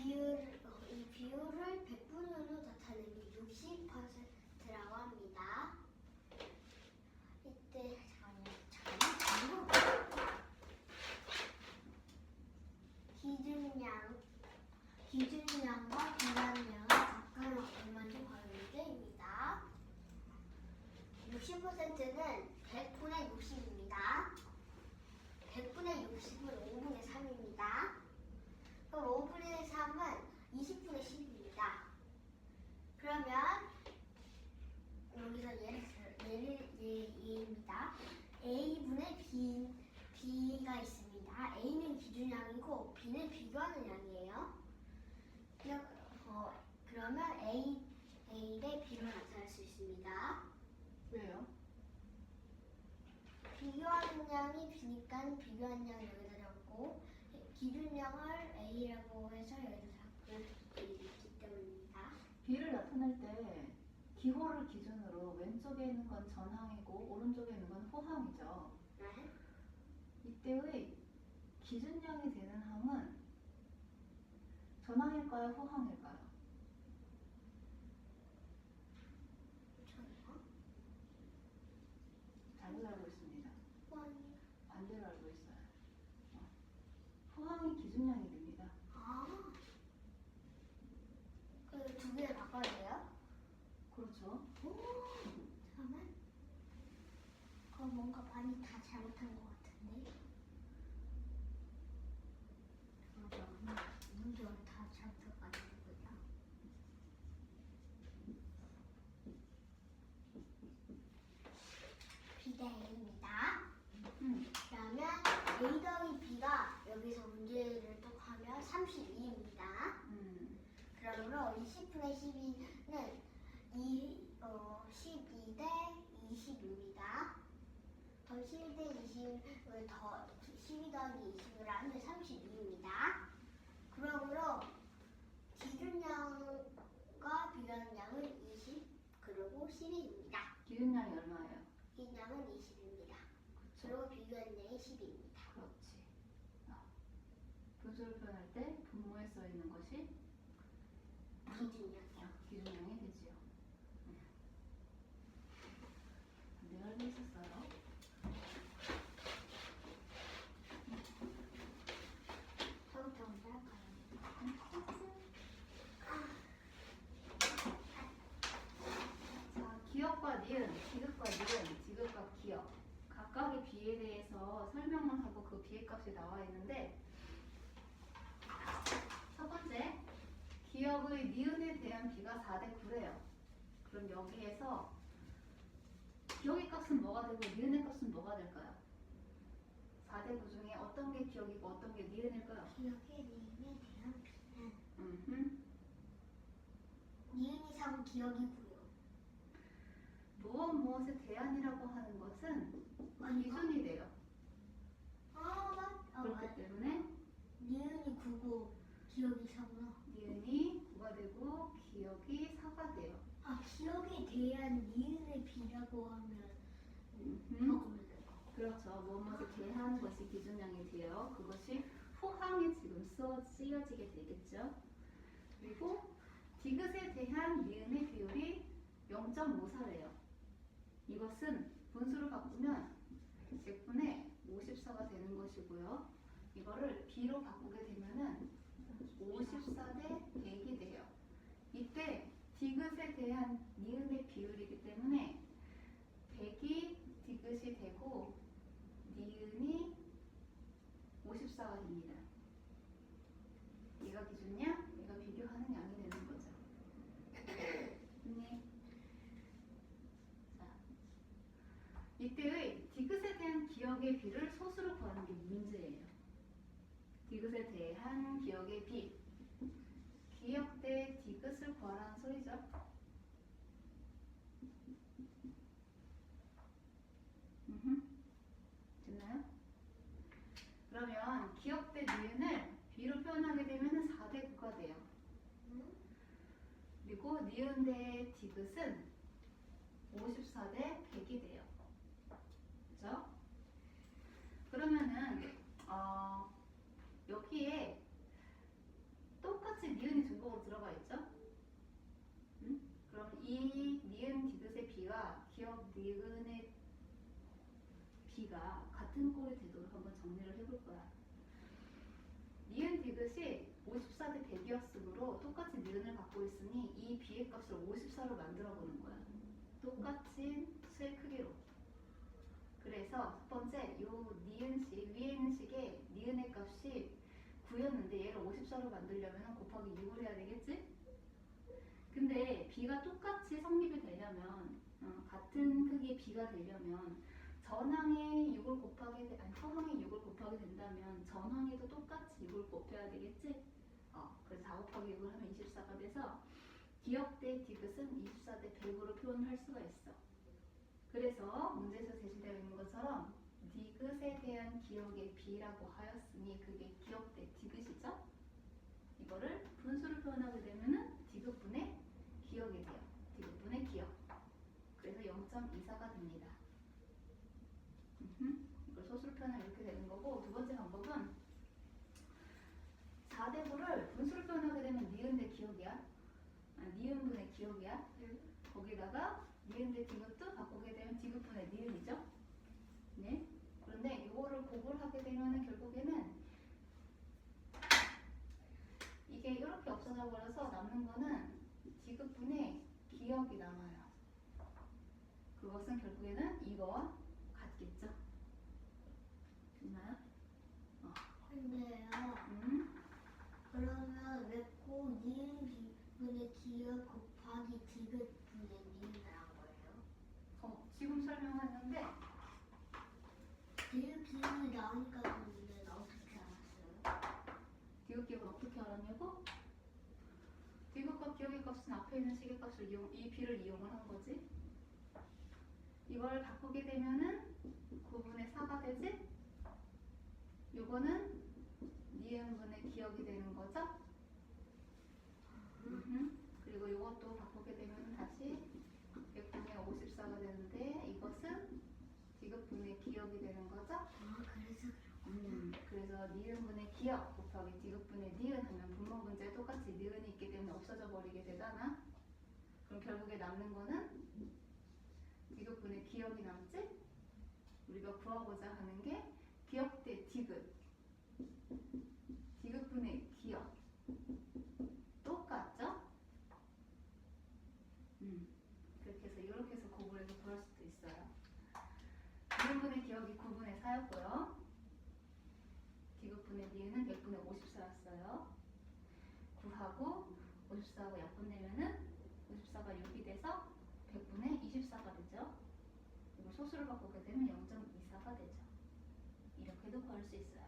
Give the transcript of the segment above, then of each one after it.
이 비율을 100분으로 나타내면 60%라고 합니다. 이때 잠깐만요. 기준량과 비만량은 각각 얼마인지 관계입니다. 60%는 100분의 60입니다. 100분의 60은 5분의 3입니다. 그럼 5분의 3은 20분의 10입니다. 그러면 여기서 예입니다. A분의 B가 있습니다. A는 기준량이고 B는 비교하는 양이에요. 그러면 A의 B로 나타낼 수 있습니다. 왜요? 비교하는 양이 B니까 비교하는 양 여기다 적고 기준량을 A라고 해서 여기다 적기 때문입니다. B를 나타낼 때 기호를 기준으로 왼쪽에 있는 건 전항이고 오른쪽에 있는 건 후항이죠. 네. 이때의 기준량이 되는 항은 전항일까요? 후항일까요? 저요? 잘못 알고 있습니다. 후항이. 반대로 알고 있어요. 후항이 기준량이 됩니다. 아. 그 두 개를 바꿔야 돼요? 그렇죠. 오. 잠깐만. 그럼 뭔가 많이 다 잘못한 것 같은데. 문제를 다 잘못해가지고요. B가 A입니다. 그러면 A 더하기 B가 여기서 문제를 또 하면 32입니다. 그러므로 20분의 12는 12 대 20입니다. 더 12 대 20을 더 12 더하기 20을 하면 32입니다. 그러므로 기준량과 비교량은 20 그리고 10입니다. 기준량이 얼마예요? 기준량은 20입니다. 그리고 비교량이 10입니다. 그렇지. 분수를 표현할 때 분모에 써 있는 것이 기준량이요. 기준량이 되지요. 내가 알고 있었어요. 저부터 먼저 할까요? 자, 기억과 니은, 지극과 니은, 지극과 기억 각각의 비에 대해서 설명을 하고 그 비의 값이 나와 있는데 첫 번째, 기억의 니은에 대한 비가 4대 9래요. 그럼 여기에서 기억의 값은 뭐가 되고 니은의 값은 뭐가 될까요? 4대 9 중에 어떤 게 기억이고 어떤 게 니은일까요? 기억의 니은에 대한 B는 니은이 3은 기억이고요. 무엇에 대한이라고 하는 것은 기준이 돼요. 그렇기 때문에 니은이 9고 기억이 4구나. 니은이 9가 되고 기억이 4가 돼요. 기억에 대한 니은의 B라고 하면 적으면 돼요. 그렇죠. 무엇에 대한 것이 기준량이 돼요. 그것이 후항에 지금 쓰여지게 되겠죠. 그리고 디귿에 대한 니은의 비율이 0.54래요. 이것은 분수를 바꾸면 100분의 54가 되는 것이고요. 이거를 B로 바꾸게 되면은 54 대 100이 돼요. 이때 디귿에 대한 니은의 비율이기 때문에 100이 디귿이 되고 니은이 54가 됩니다. 얘가 기준량, 얘가 비교하는 양이 되는 거죠. 네. 자, 이때의 디귿에 대한 기억의 비를 소수로 구하는 게 문제예요. 디귿에 대한 기억의 비. 기억 대 디귿을 구하라는 소리죠. 됐나요? 그러면 기억 대 니은을 비로 표현하게 되면 4대 9가 돼요. 그리고 니은 대 디귿은 54 대 100이 돼요. 그죠? 그러면은 여기에 똑같이 니은의 b가 같은 꼴이 되도록 한번 정리를 해볼 거야. 니은 디귿이 54대 100이었으므로 똑같이 니은을 갖고 있으니 이 b의 값을 54로 만들어 보는 거야. 똑같은 수의 크기로. 그래서 첫 번째 요 니은식 위에 있는 식의 니은의 값이 9였는데 얘를 54로 만들려면 곱하기 6을 해야 되겠지? 근데 b가 똑같이 성립이 되려면 같은 크기의 b가 되려면 전항에 6을 곱하게 아니 서항에 6을 곱하게 된다면 전항에도 똑같이 6을 곱해야 되겠지? 그래서 4 곱하기 6을 하면 24가 돼서 기역대 디귿은 24대 100으로 표현할 수가 있어. 그래서 문제에서 제시되어 있는 것처럼 디귿에 대한 기역의 b라고 하였으니 그게 기역대 디귿이죠? 이거를 분수를 표현하게 되면은 디귿분의 기역이 돼요. 디귿분의 기역. 그래서 0.24가 됩니다. 이걸 소수로 표현하면 이렇게 되는 거고, 두 번째 방법은 4대 9를 분수로 표현하게 되면 니은 대 기역이야. 니은분의 기역이야. 거기다가 니은 대 디귿도 바꾸게 되면 디귿분의 니은이죠. 네. 그런데 이거를 곱을 하게 되면은 결국에는 이게 이렇게 없어져 버려서 남는 거는 디귿분의 기역이 남아요. 그것은 결국에는 이거와 같겠죠. 됐나요? 근데요. 그러면 왜 꼭 니은 비분의 기억 곱하기 디귿분의 니은을 한 거예요? 지금 설명했는데 디귿 기억이 나오니까 그런데 어떻게 알았어요? 디귿 기억을 어떻게 알았냐고? 디귿과 기억의 값은 앞에 있는 식의 값을 이 b를 이용을 한 거지. 이걸 바꾸게 되면은 9분의 4가 되지? 요거는 니은분의 기억이 되는 거죠? 그리고 이것도 바꾸게 되면 다시 100분의 54가 되는데 이것은 디귿분의 기억이 되는 거죠? 그래서 니은분의 기억 곱하기 디귿분의 니은 하면 분모 문제에 똑같이 니은이 있기 때문에 없어져 버리게 되잖아. 그럼 결국에 남는 거는 디귿분의 기억이 남지? 우리가 구하고자 하는 게 기억 대 디귿, 디귿분의 기억 똑같죠? 그렇게 해서 이렇게 해서 곱을 해서 구할 수도 있어요. 니은분의 기억이 9분의 4였고요. 디귿분의 니은은 100분의 54였어요. 9하고 54하고 약분되면은 54가 6이 돼서 100분의 24가 되죠. 이걸 소수를 바꾸게 되면 0.24가 되죠. 이렇게도 구할 수 있어요.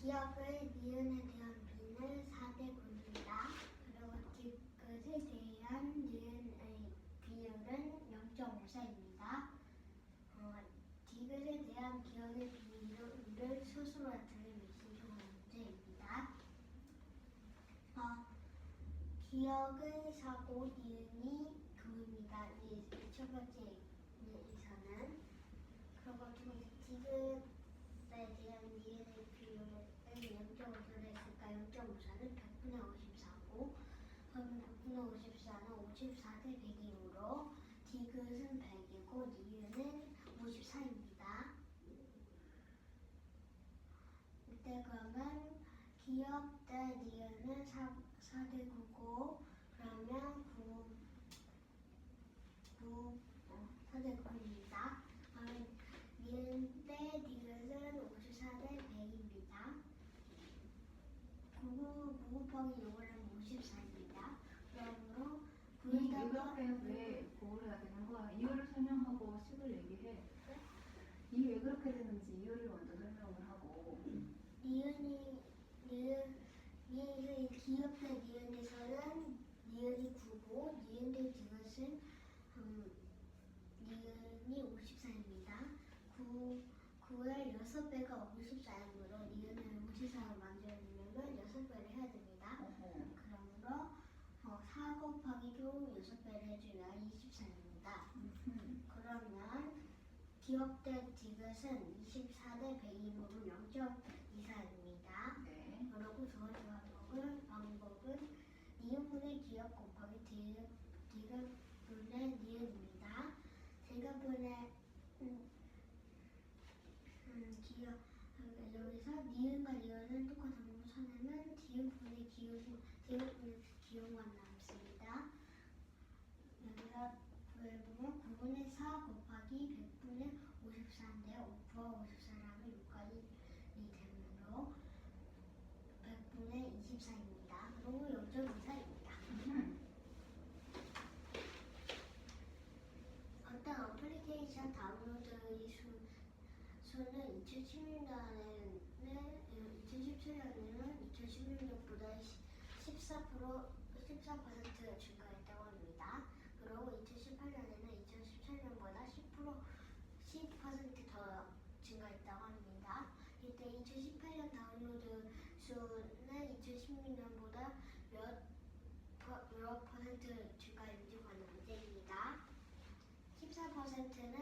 기억의 니은에 대한 b는 4대 9입니다. 그리고 디귿에 대한 니은의 비율은 0.54입니다. 디귿에 대한 기억의 비율을 스스로 나타내는 문제입니다. 기억의 사고 니은이 9입니다. 첫 번째 에서는. 그리고 두 번째 디귿에 대한 니은의 비율을 0.5를 했으니까 0.54는 100분의 54고, 그러면 100분의 54는 54대 100이므로 디귿은 100이고 니은은 54입니다. 이때 그러면 기억 대 니은은 4대 9고, 그러면 4대 9입니다. 니은 대 디귿은 54대 100입니다. 9 곱하기 6을 하면 54입니다. 그러므로 왜 그렇게 왜 곱을 해야 되는 거야? 이유를 설명하고 식을 얘기해. 이 왜 그렇게 되는지 이유를 먼저 설명을 하고. 니은이 기억 대 니은에서는 니은이 9고 니은 대 디귿은 니은이 54입니다. 9의 6배가 54이므로 니은을 54로 만들려면 6배를 해야 됩니다. 그러므로 4 곱하기도 6배를 해주면 24입니다. 그러면 기억 대 디귿은 24대 100이므로 0.24입니다. 네. 그리고 두 번째 방법은 기호만 남습니다. 여기서 보면 9분의 4 곱하기 100분의 54인데요. 5%와 54를 6까지 되므로 100분의 24입니다. 그리고 0.24입니다. 어떤 어플리케이션 다운로드의 수는 2016년에는 2016년보다 14% 증가했다고 합니다. 그리고 2018년에는 2017년보다 10% 더 증가했다고 합니다. 이때 2018년 다운로드 수는 2016년보다 몇 퍼센트 증가했는지 관련 문제입니다. 14%는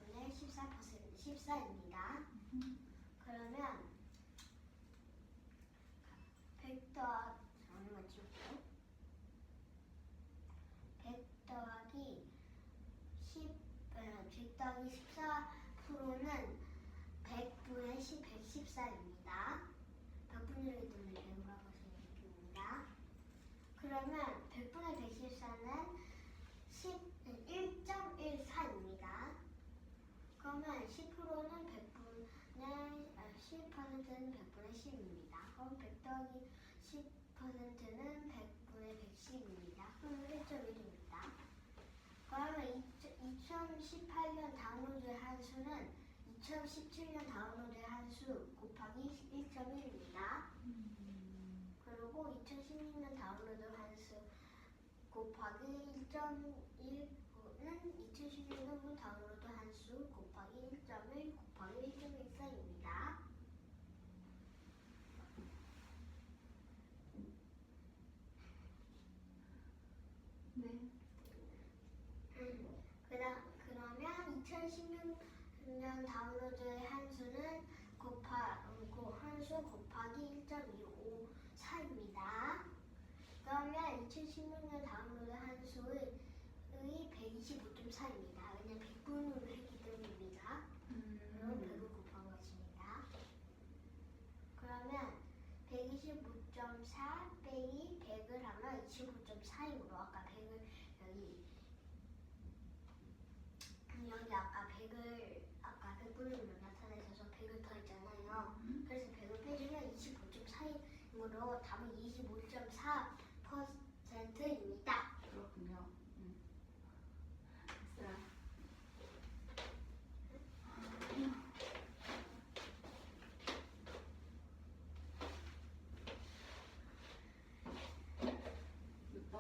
100분의 14입니다. 그러면 100 더하기 14%는 100분의 114입니다. 100분의 1이기 때문에 100이라고 생각합니다. 그러면 100분의 114는 1.14입니다. 그러면 10%는 10%는 100분의 10입니다. 그럼 100 더하기 10%는 100분의 110입니다. 그럼 1.1입니다. 그러면 2018년 다운로드의 한수는 2017년 다운로드의 한수 곱하기 1.1입니다. 그리고 2016년 다운로드 한수 곱하기 1.1는 2016년 다운로드 한수 곱하기 1.1 곱하기 1.14입니다. 네. 그러면 2016년 다운로드의 한수는 한수 곱하기 1.254입니다. 그러면 2016년 다운로드 한수의 125.4입니다. 왜냐면 100분으로 했기 때문입니다. 그럼 100을 곱한 것입니다. 그러면 125.4 빼기 100을 하면 25.4이므로 아까 100을 여기 아까 100을 아까 100분으로 나타내셔서 100을 더했잖아요. 그래서 100을 빼주면 25.4이므로 답은 25.4%입니다. 그렇군요. 됐어요.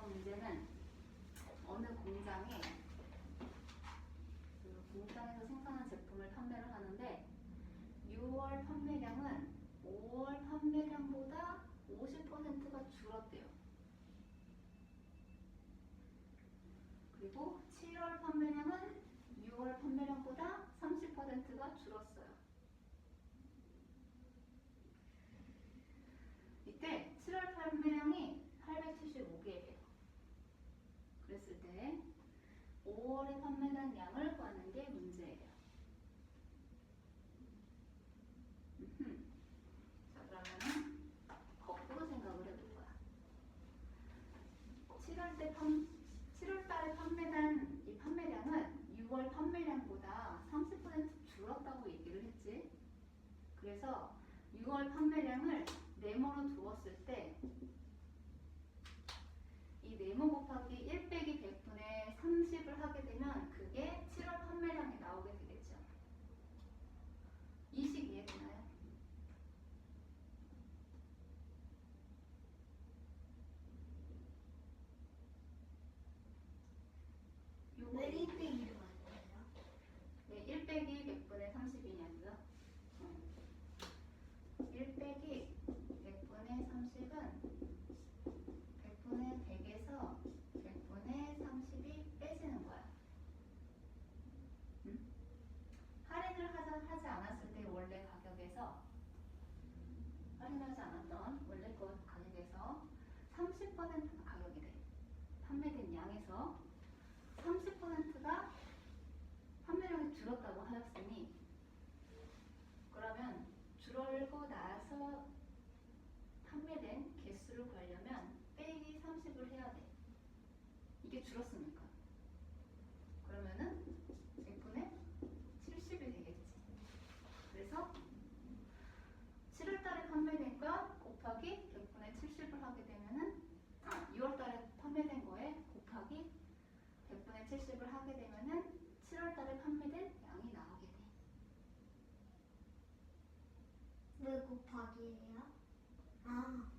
문제는 어느 공장에 그 공장에서 생산한 제품을 판매를 하는데 6월 판매량은 5월 판매량보다 50%가 줄었대요. 그리고 7월 판매량은 6월 판매량보다 30%가 줄었어요. 이때 7월 판매량이 875개예요. 그랬을 때 5월에 판매된 양을 구하는 게 문제예요. 자, 그러면은 거꾸로 생각을 해볼 거야. 7월 달에 판매된 이 판매량은 6월 판매량보다 30% 줄었다고 얘기를 했지. 그래서 6월 판매량을 네모로 두었을 때 이 네모 곱하기 1 빼기 100분의 30을 하게 되면 그게 7월 판매량이 나오게 되겠죠. 이 식 이해되나요? 왜 1 빼기로 하나요? 네, 1 빼기 100분의 30이냐고요? 1 빼기 100분의 30은 100분의 100에서 100분의 30이 빼지는 거야. 할인을 하지 않았을 때 원래 가격에서 할인하지 않았던 원래 그 가격에서 30%가 가격이 돼. 판매된 양에서 30%가 판매량이 줄었다고 하였으니 그러면 줄고 나서 판매된 개수를 구하려면 빼기 이게 줄었으니까. 그러면은 100분의 70이 되겠지. 그래서 7월달에 판매된 거 곱하기 100분의 70을 하게 되면은 6월달에 판매된 거에 곱하기 100분의 70을 하게 되면은 7월달에 판매된 양이 나오게 돼. 왜 곱하기예요? 아,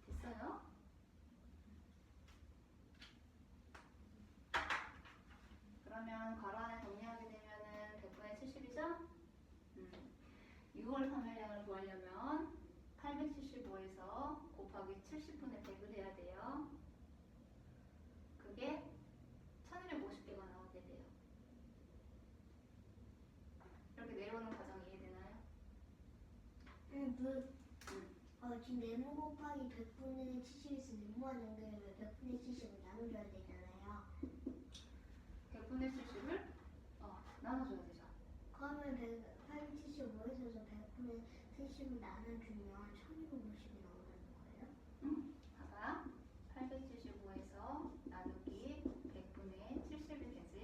됐어요? 그러면 괄호 안에 정리하게 되면은 100분의 70이죠? 6월 판매량을 구하려면 875에서 곱하기 70분의 100을 해야 돼요. 그게 1250개가 나오게 돼요. 이렇게 내려오는 과정 이해되나요? 지금 네모 곱하기 100분의 70에서 네모와 연결하면 100분의 70을 나눠줘야 되잖아요. 100분의 70을 나눠줘야 되죠. 그러면 875에서 100분의 70을 나눠주면 1250이 나오는 거예요? 봐봐. 875에서 나누기 100분의 70이 되지?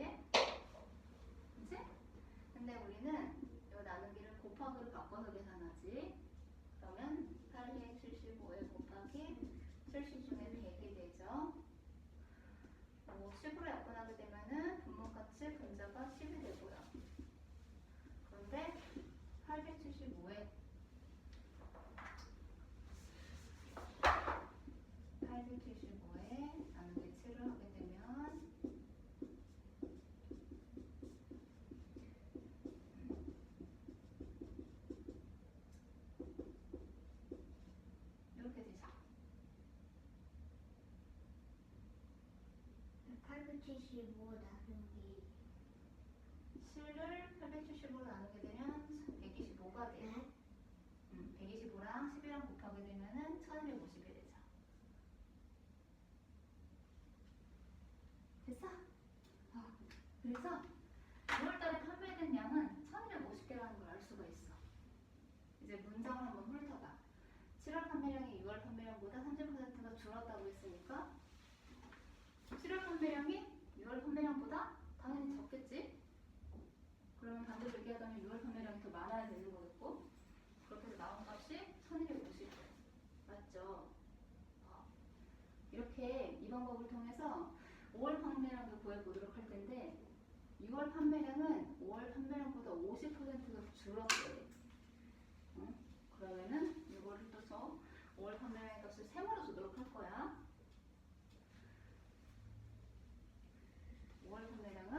그치? 근데 우리는 이 나누기를 곱하기로 바꿔서 계산하지. 그러면 875에 곱하기 70분의 100이 되죠. 10으로 약분하게 되면은 분모가치 분자가 10이 되고요. 그런데 875에 875에 나누기 7을 하게 되면 이렇게 되죠. 875 나누기 7을 875로 나누게 되면 125가 돼요. 네? 125랑 10이랑 곱하게 되면은 1250이 되죠. 됐어? 그래서 6월달에 판매된 양은 1250개라는 걸 알 수가 있어. 이제 문장을 한번 훑어봐. 7월 판매량이 6월 판매량보다 30%가 줄었다고 했으니까 7월 판매량이 6월 판매량보다 당연히 적겠지? 그러면 반대로 얘기하자면 6월 판매량이 더 많아야 되는 거겠고, 그렇게 해서 나온 값이 1250. 맞죠? 이렇게 이 방법을 통해서 5월 판매량도 구해보도록 할 텐데 6월 판매량은 5월 판매량보다 50%가 줄었대. 그러면은 이거를 떠서 5월 판매량 값을 세모로 주도록 할 거야. 5월 판매량은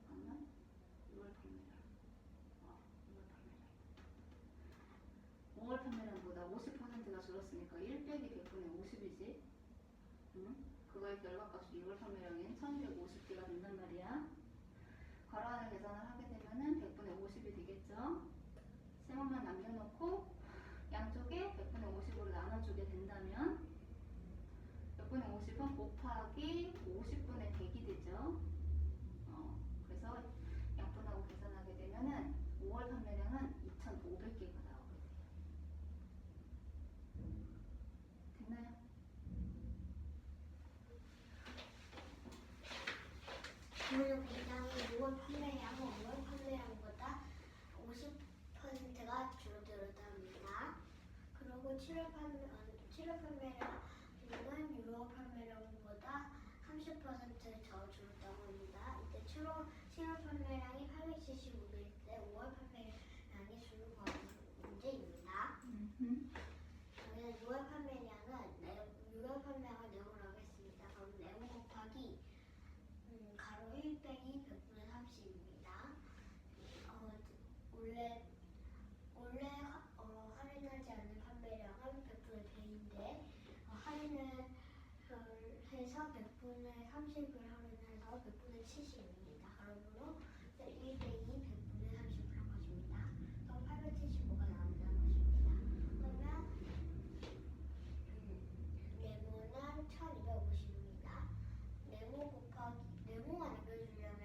잠깐만. 6월 판매량. 5월 판매량보다 50%가 줄었으니까 1 빼기 100분의 50이지. 그거의 결과값이 6월 판매량인 1250개가 된단 말이야. 괄호 안에 계산을 하게 되면은 100분의 50이 되겠죠. 세모만 남겨놓고 양쪽에 100분의 50으로 나눠주게 된다면 100분의 50은 곱하기 50분의 100이 되죠. 그래서 약분하고 계산하게 되면은 5월 판매량은 2,500개가 나오게 돼요. 됐나요? 그러면 굉장히 6월 판매량은 5월 판매량보다 50%가 줄어들었답니다. 그리고 7월 판매량은 6월 판매량보다 30% 더 줄었다고 합니다. 이때 7월 판매량이 875일 때 5월 판매량이 줄는 문제입니다. 그러면 6월 판매량은 6월 판매량을 네모로 하겠습니다. 그럼 네모 곱하기 가로 1 빼기 100분의 30입니다. 원래 할인하지 않는 판매량은 100분의 100인데 할인을 해서 100분의 30을 할인해서 100분의 70입니다. 그러므로 1 빼기 100분의 30을 한 것입니다. 그럼 875가 나온다는 것입니다. 그러면 네모는 1250입니다. 네모만 남겨주려면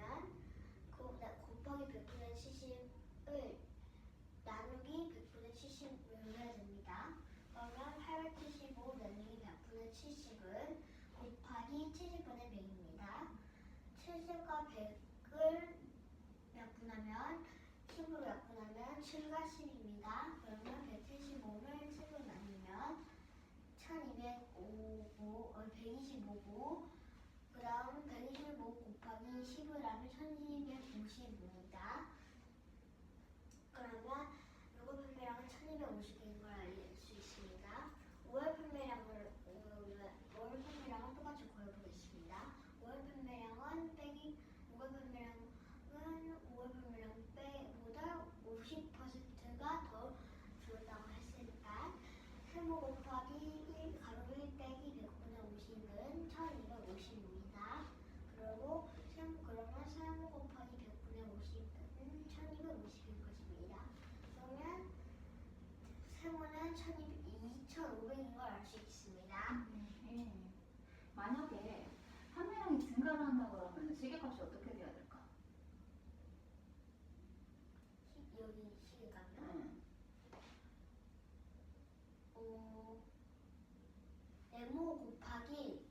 약분하면 10으로 약분하면 7과 10입니다. 그러면 175를 7으로 나누면 125고 그 다음 125 곱하기 10을 하면 1250입니다. 그러면 요거 판매량은 1250인 걸 알 수 있습니다. 5월 판매량은 똑같이 구해보겠습니다. 5월 판매량은 빼기 6월 판매량은 5월 판매량 빼보다 50%가 더 줄었다고 했으니까 세모 곱하기 1 가로 1 빼기 100분의 50은 1250입니다. 그리고 그러면 세모 곱하기 100분의 50은 1250일 것입니다. 그러면 세모는 2500인 걸 알 수 있습니다. 만약에 판매량이 증가를 한다 그러면 시계값이 어떻게 돼야 될까? 여기 시계가면 네모 곱하기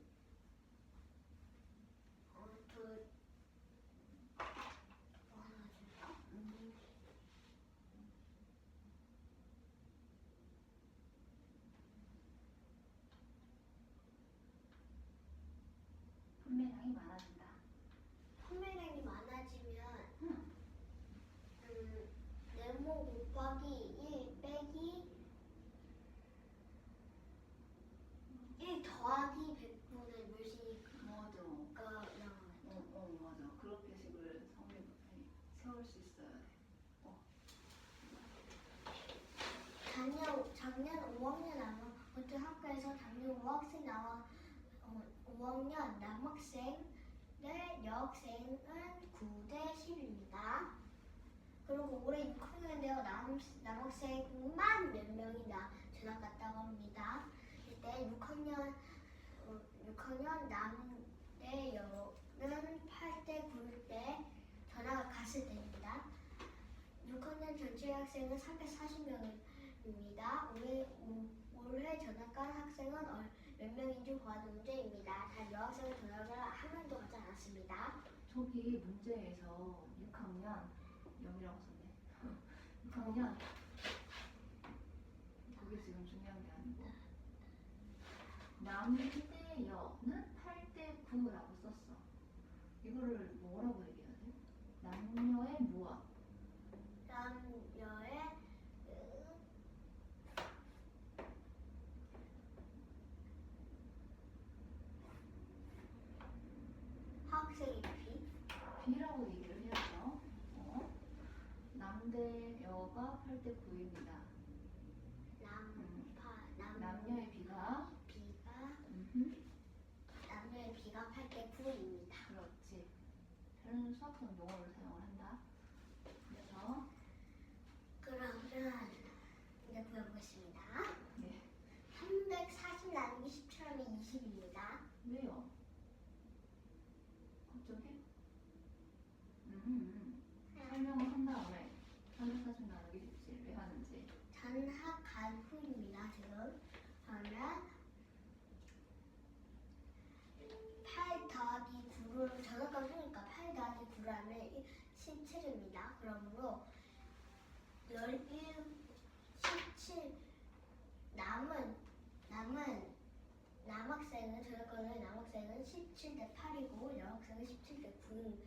판매량이 많아진다. 판매량이 많아지면 네모 곱하기 1 빼기 1 더하기 100분의 몇이니까 맞아. 나와요. 맞아. 그렇게 식을 세울 수 있어야 돼. 작년 5학년 아마부터 학교에서 작년 5학생 5학년 남학생 대 여학생은 9대 10입니다. 그리고 올해 6학년인데요. 남학생만 몇 명이나 전학 갔다고 합니다. 이때 6학년 남대 여는 8대 9일 때 전학을 갔을 때입니다. 6학년 전체 학생은 340명입니다. 올해 전학 간 학생은 몇 명인지 구하는 문제입니다. 단 여학생은 전학을 한 명도 가지 않았습니다. 저기 문제에서 6학년 0이라고 썼네. 6학년 그게 지금 중요한 게 아니고 남대 여는 8대 9라고 썼어. 이거를 뭐라고 얘기해야 돼? 남녀의 무엇? 남녀의 학생의 B라고 얘기를 해야죠. 남대 여가 8대 9입니다. 남녀의 B가 남녀의 B가 8대 9입니다. 그렇지. 다른 수학적 용어를 사용을 한다. 그래서 그러면 이제 구해보겠습니다. 네. 340 나누기 17하면 20입니다. 왜요? 갑자기? 설명을 한 다음에 340 나누기 17 왜 하는지. 전학 간 후입니다. 지금 그러면 8 더하기 9를 전학 간 후니까 8 더하기 9를 하면 17입니다. 그러므로 17 남학생은 전학 간 후에 남학생은 17대 8이고 여학생은 17대 9인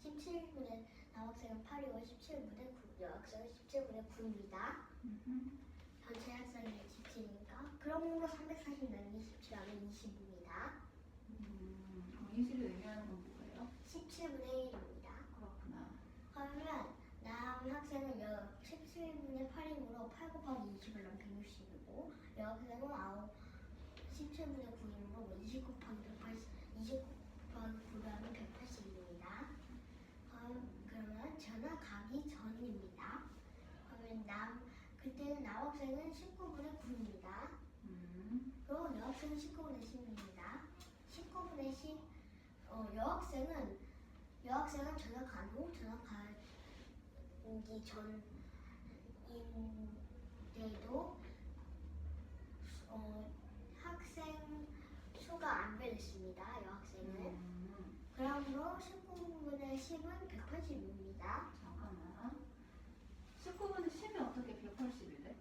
17분의 남학생은 8이고 17분의 9 여학생은 17분의 9입니다. 전체 학생이 17이니까 그러므로 340 나누기 17 하면 25입니다. 20을 의미하는 건 뭐예요? 17분의 1입니다. 그렇구나. 그러면 남학생은 17분의 8이므로 8 곱하기 20을 하면 160이고 여학생은 17분의 9이므로 20 곱하기 9를 하면 180입니다. 그러면 전학 가기 전입니다. 그러면 그때는 남학생은 19분의 9입니다. 그리고 여학생은 19분의 10입니다. 19분의 10, 여학생은 전학 간 후, 전학 가기 전인데도 학생 수가 안 변했습니다. 여학생은. 그러므로 19분의 10은 180입니다. 잠깐만. 19분의 10이 어떻게 180이 돼?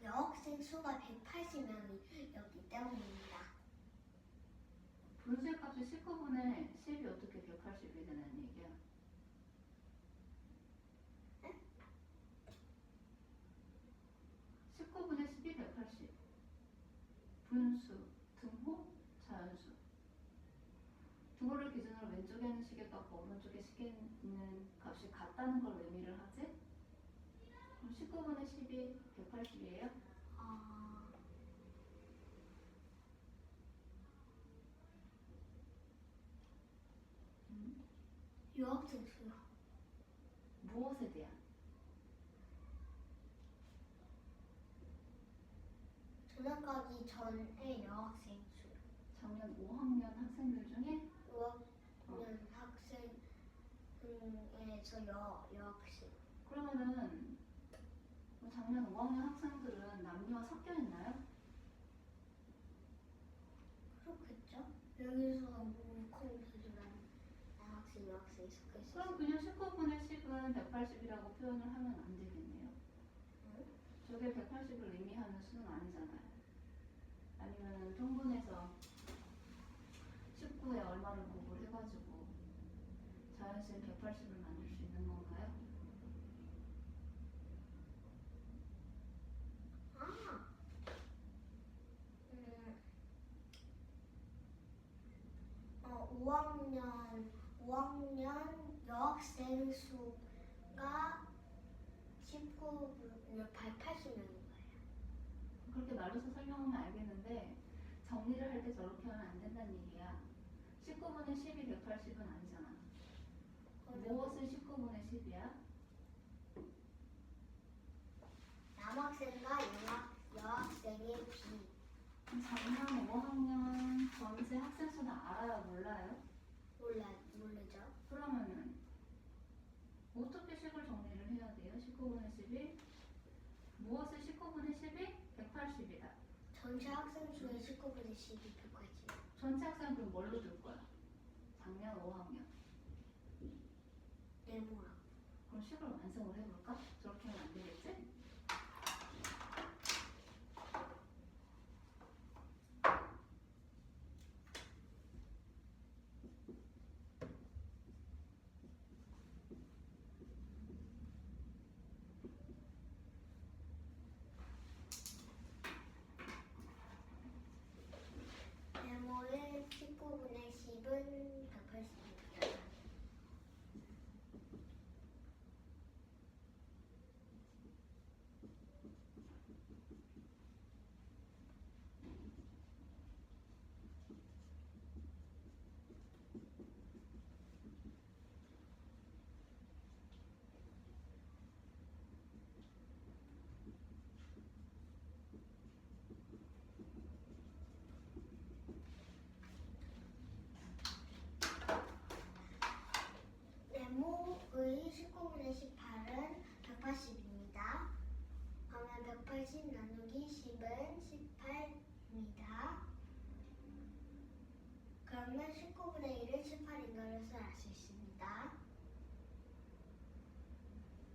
여학생 수가 180명이었기 때문입니다. 분수의 값이 19분의 10이 어떻게 180이 되는 얘기야? 응? 19분의 10이 180. 분수, 등호, 자연수. 등호를 기준으로 왼쪽에 있는 시계값과 오른쪽에 시계에 있는 값이 같다는 걸 의미를 하지? 그럼 19분의 10이 180이에요? 유학생 수요. 무엇에 대한? 전학 가기 전에 여학생 수. 작년 5학년 학생들 중에 5학년 학생에서 여학생. 그러면은 작년 5학년 학생들은 남녀가 섞여 있나요? 그렇겠죠? 여기서 무컴퓨터랑 남학생, 여학생이 섞여 있어요. 그럼 그냥 19분의 10은 180이라고 표현을 하면 안 되겠네요. 응? 저게 180을 의미하는 수는 아니잖아요. 아니면 통분해서 19에 얼마를 곱을 해가지고 자연수인 180을 만들 수 있는 건가요? 아, 5학년 여학생 수가 19분 180명인 거예요. 그렇게 말로서 설명하면 알겠는데 정리를 할 때 저렇게 하면 안 된다는 얘기야. 19분의 10이 180은 아니잖아. 무엇은 19분의 10이야? 남학생과 여학생의 비. 작년 5학년 전체 학생 수는 알아요? 몰라요? 모르죠? 그러면은 어떻게 식을 정리를 해야 돼요? 19분의 10이 무엇을 19분의 10이 180이다. 전체 학생 수의 19분의 12 180. 전체 학생 그럼 뭘로 둘 거야? 작년 5학년. 네모랑. 그럼 식을 완성을 해볼까? 저렇게 하면 안 되겠지? 네모의 19분의 10은 180입니다. 네모의 19분의 18은 180입니다. 그러면 180 나누기 10은 18입니다. 그러면 19분의 1은 18인 것을 알 수 있습니다.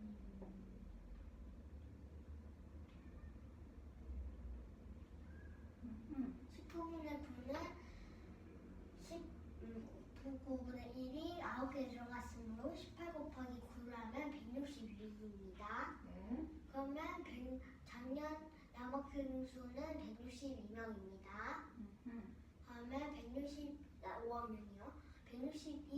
음. 19분의 9는 9분의 1이 9개 들어갔으므로 18 곱하기 9를 하면 166입니다. 네. 그러면 작년 남학생 수는 162명입니다. 그러면 5학년이요. 160